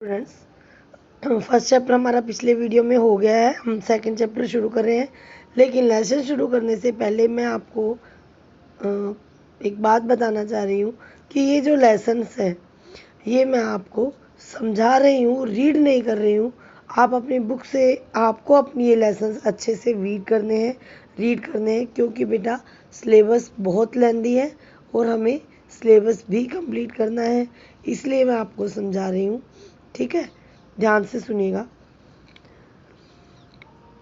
Students, first chapter हमारा पिछले video में हो गया है। हम सेकंड चैप्टर शुरू कर रहे हैं, लेकिन लेसन शुरू करने से पहले मैं आपको एक बात बताना चाह रही हूँ कि ये जो लेसन्स है ये मैं आपको समझा रही हूँ, रीड नहीं कर रही हूँ। आप अपनी बुक से आपको अपनी ये लेसन्स अच्छे से रीड करने हैं क्योंकि बेटा सिलेबस बहुत लेंदी है और हमें सिलेबस भी कंप्लीट करना है, इसलिए मैं आपको समझा रही हूँ। ठीक है, ध्यान से सुनिएगा।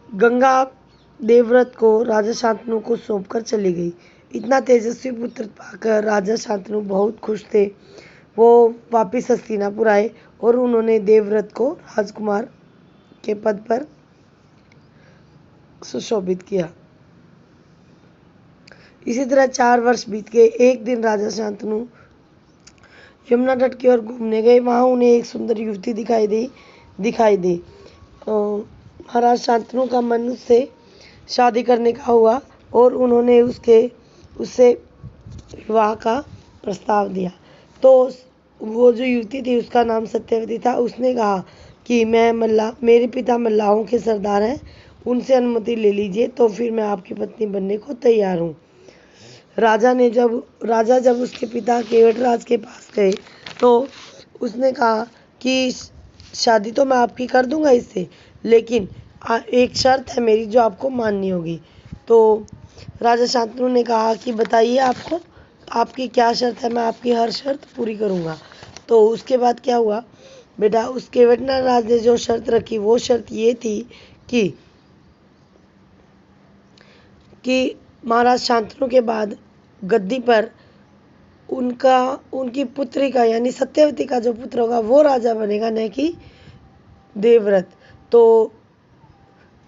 गंगा देवव्रत को राजा शांतनु को सौंपकर चली गई। इतना तेजस्वी पुत्र पाकर राजा शांतनु बहुत खुश थे। वो वापिस हस्तिनापुर आए और उन्होंने देवव्रत को राजकुमार के पद पर सुशोभित किया। इसी तरह 4 वर्ष बीत गए। एक दिन राजा शांतनु यमुना तट की ओर घूमने गए। वहां उन्हें एक सुंदर युवती दिखाई दी। महाराज शांतनु का मन उससे शादी करने का हुआ और उन्होंने उससे विवाह का प्रस्ताव दिया। तो वो जो युवती थी उसका नाम सत्यवती था। उसने कहा कि मेरे पिता मल्लाहों के सरदार हैं, उनसे अनुमति ले लीजिए तो फिर मैं आपकी पत्नी बनने को तैयार हूँ। राजा जब उसके पिता केवटराज के पास गए तो उसने कहा कि शादी तो मैं आपकी कर दूंगा इससे, लेकिन एक शर्त है मेरी जो आपको माननी होगी। तो राजा शांतनु ने कहा कि बताइए आपकी क्या शर्त है, मैं आपकी हर शर्त पूरी करूंगा। तो उसके बाद क्या हुआ बेटा, उस केवटराज ने जो शर्त रखी वो शर्त ये थी कि महाराज शांतनु के बाद गद्दी पर उनकी पुत्री का यानी सत्यवती का जो पुत्र होगा वो राजा बनेगा, न कि देवव्रत। तो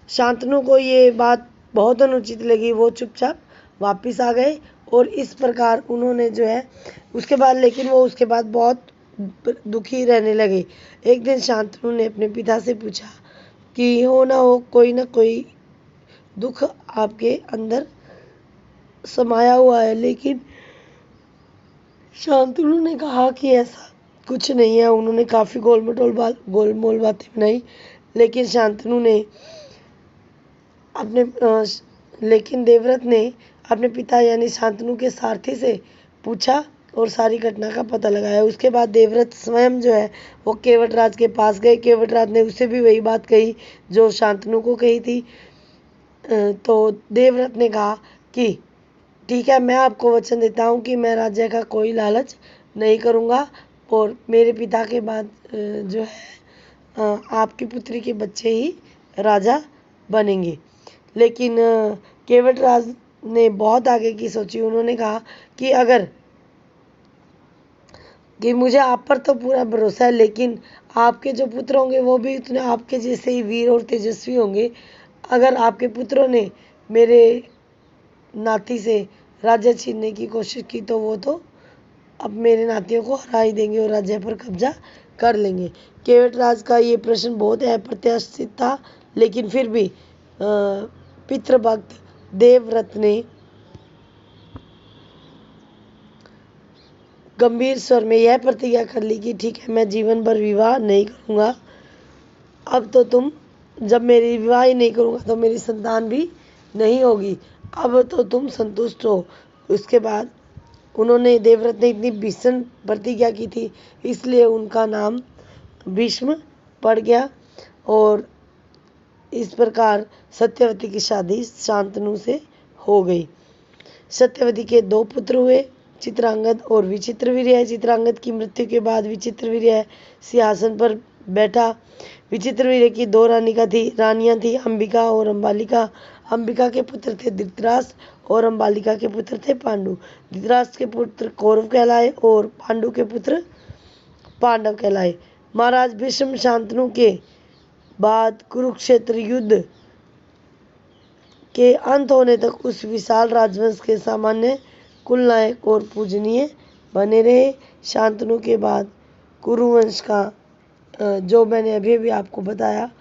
शांतनु को ये बात बहुत अनुचित लगी। वो चुपचाप वापिस आ गए और इस प्रकार उन्होंने जो है उसके बाद बहुत दुखी रहने लगे। एक दिन शांतनु ने अपने पिता से पूछा कि हो ना हो कोई ना कोई दुख आपके अंदर समाया हुआ है, लेकिन शांतनु ने कहा कि ऐसा कुछ नहीं है। उन्होंने काफ़ी गोलमोल बातें बनाई, लेकिन देवव्रत ने अपने पिता यानी शांतनु के सारथी से पूछा और सारी घटना का पता लगाया। उसके बाद देवव्रत स्वयं जो है वो केवटराज के पास गए। केवटराज ने उसे भी वही बात कही जो शांतनु को कही थी। तो देवव्रत ने कहा कि ठीक है, मैं आपको वचन देता हूँ कि मैं राज्य का कोई लालच नहीं करूँगा और मेरे पिता के बाद जो है आपकी पुत्री के बच्चे ही राजा बनेंगे। लेकिन केवटराज ने बहुत आगे की सोची। उन्होंने कहा कि मुझे आप पर तो पूरा भरोसा है, लेकिन आपके जो पुत्र होंगे वो भी इतने आपके जैसे ही वीर और तेजस्वी होंगे। अगर आपके पुत्रों ने मेरे नाती से राज्य छीनने की कोशिश की तो वो तो अब मेरे नातियों को हरा ही देंगे और राज्य पर कब्जा कर लेंगे। केवटराज का ये प्रश्न बहुत अप्रत्याशित था, लेकिन फिर भी पितृभक्त देवव्रत ने गंभीर स्वर में यह प्रतिज्ञा कर ली कि ठीक है, मैं जीवन भर विवाह नहीं करूँगा। जब मेरी विवाह ही नहीं करूँगा तो मेरी संतान भी नहीं होगी। अब तो तुम संतुष्ट हो। उसके बाद देवव्रत ने इतनी भीषण प्रतिज्ञा की थी, इसलिए उनका नाम भीष्म पड़ गया और इस प्रकार सत्यवती की शादी शांतनु से हो गई। सत्यवती के 2 पुत्र हुए, चित्रांगद और विचित्रवीर्य। चित्रांगद की मृत्यु के बाद विचित्रवीर्य सिंहासन पर बैठा। विचित्रवीर्य की 2 रानियां थी, अंबिका और अंबालिका। अंबिका के पुत्र थे धृतराष्ट्र और अंबालिका के पुत्र थे पांडु। धृतराष्ट्र के पुत्र कौरव कहलाए और पांडु के पुत्र पांडव कहलाए। महाराज भीष्म शांतनु के बाद कुरुक्षेत्र युद्ध के अंत होने तक उस विशाल राजवंश के सामान्य कुलनायक और पूजनीय बने रहे। शांतनु के बाद कुरुवंश का जो मैंने अभी आपको बताया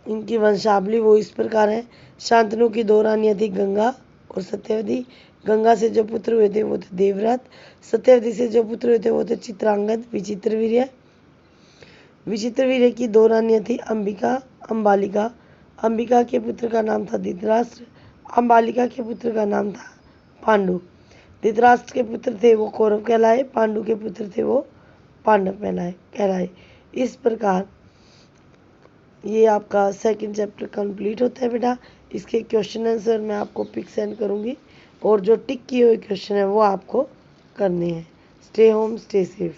इनकी वंशावली वो इस प्रकार है। शांतनु की 2 रानियां थी, गंगा और सत्यवती। गंगा से जो पुत्र हुए थे वो थे देवव्रत। सत्यवती से जो पुत्र हुए थे वो थे चित्रांगद, विचित्रवीर्य। विचित्रवीर्य की 2 रानियां थी, अंबिका, अंबालिका। अंबिका के पुत्र का नाम था धृतराष्ट्र, अंबालिका के पुत्र का नाम था पांडु। धृतराष्ट्र के पुत्र थे वो कौरव कहलाए, पांडु के पुत्र थे वो पांडव कहलाए। इस प्रकार ये आपका सेकंड चैप्टर कंप्लीट होता है बेटा। इसके क्वेश्चन आंसर मैं आपको पिक सेंड करूँगी और जो टिक किए हुए क्वेश्चन है वो आपको करने हैं। Stay home, stay safe.